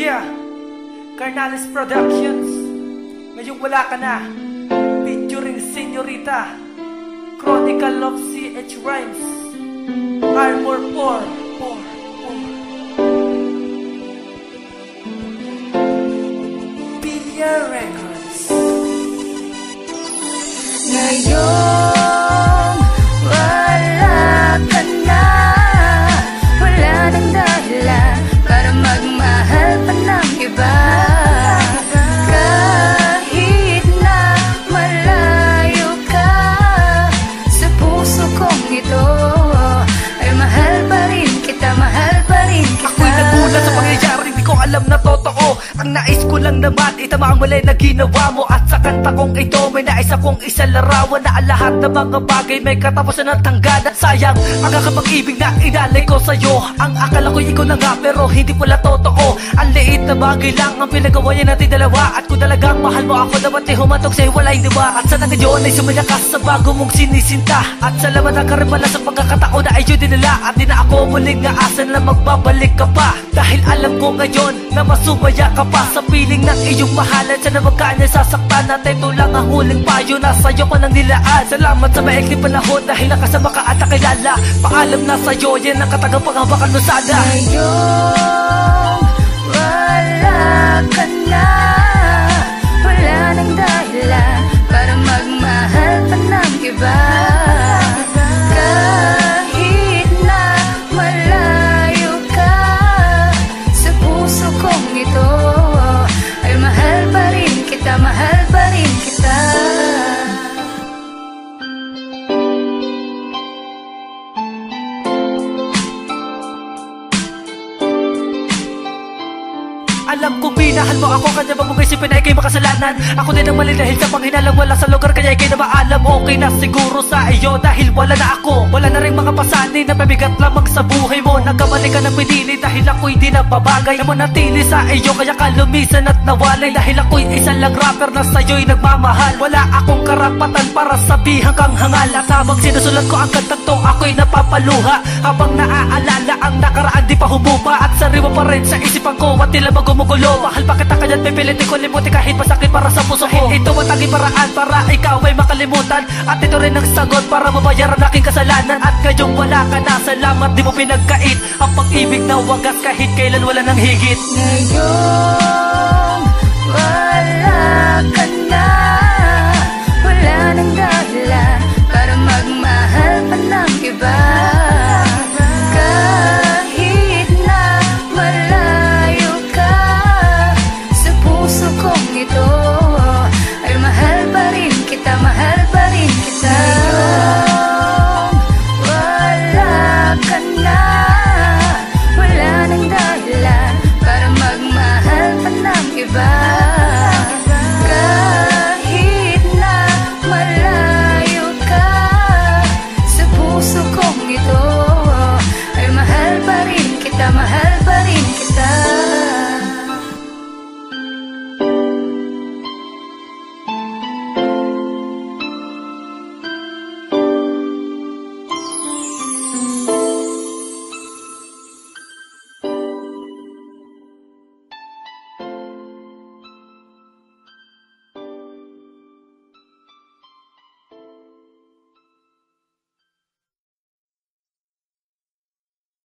Yeah, Carnales Productions. Ngayong wala ka na, featuring Señorita, Chronicle of CH Rhymes, Armor 4. Pilya Records. Ngayon wala ka na, wala nang dahilan para magmahal pa ng iba. Kahit na malayo ka, sa puso kong ito ay mahal pa rin kita, mahal pa rin kita. Ako'y nagulat sa pangyayari, di ko alam na totoo. Ang nais ko lang naman, itama ang mali na ginawa mo. At sa kanta kong ito, may nais akong isalarawan na ang lahat ng mga bagay may katapusan at hangganan. Sayang ang kakapag-ibig na inalay ko sa'yo. Ang akala ko'y ikaw na nga, pero hindi pala totoo. Ang liit na bagay lang ang pinagawayan natin dalawa. At kung talagang mahal mo ako, dapat ay humatok sa'yo, wala'y diwa. At sana ngayon ay sumaya ka sa bago mong sinisinta. At salamat na ka rin pala sa pagkakataon na ayun dinala. At di na ako muling aasan na magbabalik ka pa. Dahil alam ko ngayon na masumaya ka pa sa piling ng iyong mahalan. Sana magkanya sasaktan at ito lang ang huling payo na sa'yo ko nang nilaan. Salamat sa maikling panahon dahil nakasama ka at nakilala. Paalam na sa'yo, yan ang katagapang-habakan mo sana. Ngayon wala ka na, wala nang dahilan para magmahal pa ng iba. Kahit na malayo ka, sa puso kong ito ay mahal pa rin kita, mahal pa rin kita. Alam kong minahal mo ako, kanya bang mong isipin na ikay makasalanan. Ako din ang mali dahil sa panghinalang wala sa lugar, kaya ikay na maalam. Okay na siguro sa iyo dahil wala na ako. Wala na rin mga pasanin na mabigat lamang sa buhay mo. Nagkamali ka ng pinili dahil ako'y di nababagay. Na manatili sa iyo kaya ka lumisan at nawalay. Dahil ako'y isang lang rapper na sa'yo'y nagmamahal. Wala akong karapatan para sabihan kang hangal. At habang sinusulat ko ang kantang to, ako'y napapaluha. Habang naaalala ang nakaraan di pa humupa. At sariwa pa rin sa isipan ko at tila magumugulo. Mahal pa kita kanyan, pipilitin ko limutin kahit masakit para sa puso ko. Ito ang tanging paraan para ikaw ay makalimutan. At ito rin ang sagot para mabayaran aking kasalanan. At ngayong wala ka na, salamat di mo pinagkait ang pag-ibig na wagas kahit kailan wala nang higit. Ngayon